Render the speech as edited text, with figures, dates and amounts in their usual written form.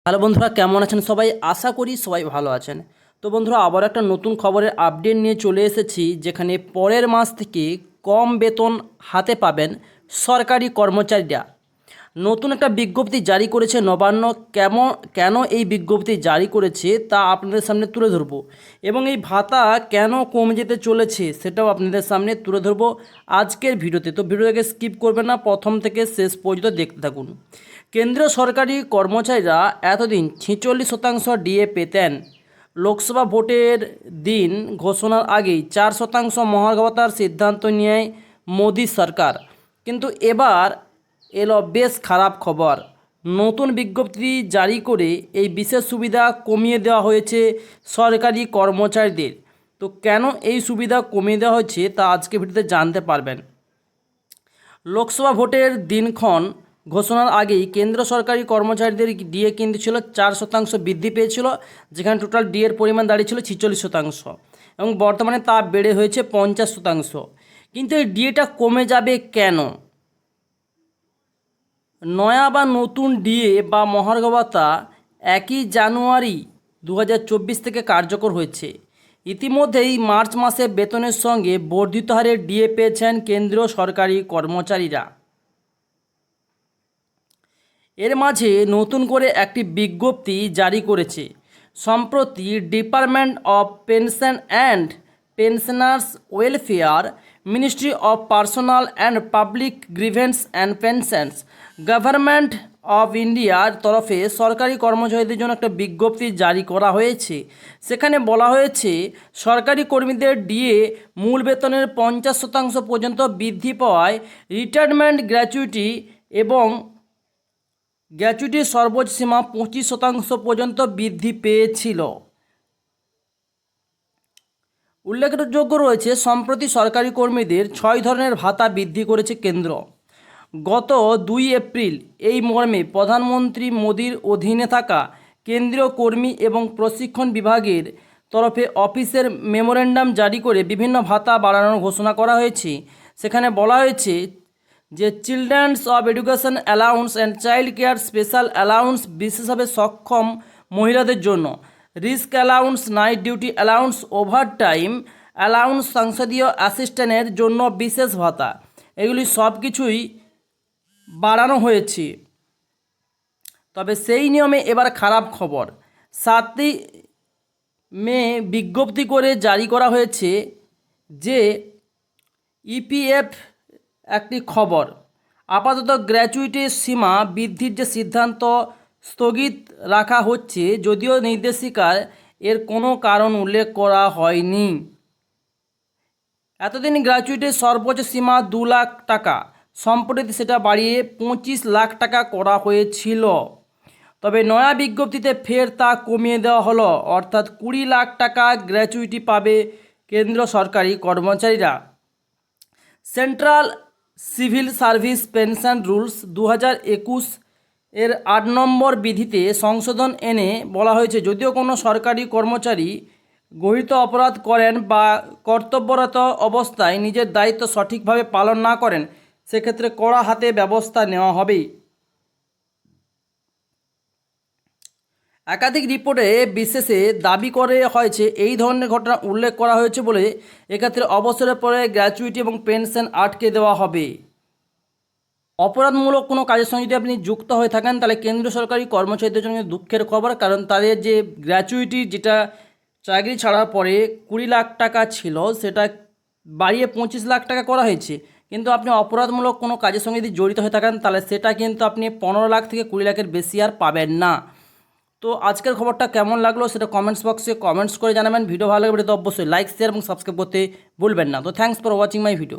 Hello বন্ধুরা, কেমন আছেন সবাই? আশা করি সবাই ভালো আছেন। তো বন্ধুরা, আবার একটা নতুন খবরের আপডেট নিয়ে চলে এসেছি, যেখানে পরের মাস থেকে কম বেতন হাতে পাবেন সরকারি কর্মচারীরা। নতুন একটা বিজ্ঞপ্তি জারি করেছে নবান্ন। কেন এই বিজ্ঞপ্তি জারি করেছে তা আপনাদের সামনে তুলে ধরবো, এবং এই ভাতা কেন কমে যেতে চলেছে সেটাও আপনাদের সামনে তুলে ধরবো আজকের ভিডিওতে। তো ভিডিওটাকে স্কিপ করবেন না, প্রথম থেকে শেষ পর্যন্ত দেখতে থাকুন। কেন্দ্রীয় সরকারি কর্মচারীরা এতদিন 46% ডিএ পেতেন। লোকসভা ভোটের দিন ঘোষণার আগেই 4% মহার্ঘ ভাতার সিদ্ধান্ত নেয় মোদী সরকার। কিন্তু এবার এলো বেশ খারাপ খবর। নতুন বিজ্ঞপ্তি জারি করে এই বিশেষ সুবিধা কমিয়ে দেওয়া হয়েছে সরকারি কর্মচারীদের। তো কেন এই সুবিধা কমিয়ে দেওয়া হয়েছে তা আজকে ভিডিওতে জানতে পারবেন। লোকসভা ভোটের দিনক্ষণ ঘোষণার আগেই কেন্দ্র সরকারি কর্মচারীদের ডিএ কিন্তু ছিল 4% বৃদ্ধি পেয়েছিল, যেখানে টোটাল ডিএর পরিমাণ দাঁড়িয়েছিল 46%, এবং বর্তমানে তা বেড়ে হয়েছে 50%। কিন্তু এই ডিএটা কমে যাবে কেন? নয়া বা নতুন ডিএ বা মহার্ঘ ভাতা 1 জানুয়ারি 2024 থেকে কার্যকর হয়েছে। ইতিমধ্যেই মার্চ মাসে বেতনের সঙ্গে বর্ধিত হারে ডিএ পেয়েছেন কেন্দ্রীয় সরকারি কর্মচারীরা। এর মাঝে নতুন করে একটি বিজ্ঞপ্তি জারি করেছে সম্প্রতি department of pension and pensioners welfare, ministry of personal and public grievance and pensions, government of ইন্ডিয়ার তরফে সরকারি কর্মচারীদের জন্য একটা বিজ্ঞপ্তি জারি করা হয়েছে। সেখানে বলা হয়েছে সরকারি কর্মীদের ডিএ মূল বেতনের 50% পর্যন্ত বৃদ্ধি পাওয়ায় রিটায়ারমেন্ট গ্র্যাচুইটি এবং গ্র্যাচুইটির সর্বোচ্চ সীমা 25% পর্যন্ত বৃদ্ধি পেয়েছিল। উল্লেখযোগ্য রয়েছে, সম্প্রতি সরকারি কর্মীদের 6 ধরনের ভাতা বৃদ্ধি করেছে কেন্দ্র। গত 2 এপ্রিল এই মর্মে প্রধানমন্ত্রী মোদীর অধীনে থাকা কেন্দ্রীয় কর্মী এবং প্রশিক্ষণ বিভাগের তরফে অফিসের মেমোরেন্ডাম জারি করে বিভিন্ন ভাতা বাড়ানোর ঘোষণা করা হয়েছে। সেখানে বলা হয়েছে যে children's of education allowance and child care special allowance বিশেষভাবে সক্ষম মহিলাদের জন্য, risk allowance, night duty allowance, overtime allowance, সংসদীয় অ্যাসিস্ট্যান্টের জন্য বিশেষ ভাতা, এগুলি সব কিছুই বাড়ানো হয়েছে। তবে সেই নিয়মে এবার খারাপ খবর। 7 মে বিজ্ঞপ্তি করে জারি করা হয়েছে যে ইপিএফ একটি খবর, আপাতত গ্র্যাচুইটির সীমা বৃদ্ধির যে সিদ্ধান্ত স্থগিত রাখা হচ্ছে, যদিও নির্দেশিকার এর কোনো কারণ উল্লেখ করা হয়নি। এতদিন গ্র্যাচুইটির সর্বোচ্চ সীমা 2 লাখ টাকা, সম্প্রতি সেটা বাড়িয়ে 25 লাখ টাকা করা হয়েছিল। তবে নয়া বিজ্ঞপ্তিতে ফের তা কমিয়ে দেওয়া হলো, অর্থাৎ 20 লাখ টাকা গ্র্যাচুইটি পাবে কেন্দ্র সরকারি কর্মচারীরা। Central civil service pension rules 2021 এর 8 নম্বর বিধিতে সংশোধন এনে বলা হয়েছে, যদিও কোনো সরকারি কর্মচারী গর্হিত অপরাধ করেন বা কর্তব্যরত অবস্থায় নিজের দায়িত্ব সঠিকভাবে পালন না করেন, সেক্ষেত্রে কড়া হাতে ব্যবস্থা নেওয়া হবে। একাধিক রিপোর্টে বিশেষে দাবি করে হয়েছে এই ধরনের ঘটনা উল্লেখ করা হয়েছে বলে এক্ষেত্রে অবসরের পরে গ্র্যাচুইটি এবং পেনশন আটকে দেওয়া হবে। অপরাধমূলক কোনো কাজের সঙ্গে যদি আপনি যুক্ত হয়ে থাকেন, তাহলে কেন্দ্রীয় সরকারি কর্মচারীদের জন্য দুঃখের খবর, কারণ তাদের যে গ্র্যাচুইটি, যেটা চাকরি ছাড়ার পরে 20 লাখ টাকা ছিল, সেটা বাড়িয়ে 25 লাখ টাকা করা হয়েছে। কিন্তু আপনি অপরাধমূলক কোনো কাজের সঙ্গে যদি জড়িত হয়ে থাকেন, তাহলে সেটা কিন্তু আপনি 15 লাখ থেকে 20 লাখের বেশি আর পাবেন না। তো আজকের খবরটা কেমন লাগলো সেটা কমেন্টস বক্সে কমেন্টস করে জানাবেন। ভিডিও ভালো লাগলে অবশ্যই লাইক, শেয়ার এবং সাবস্ক্রাইব করতে ভুলবেন না। তো thanks for watching my video.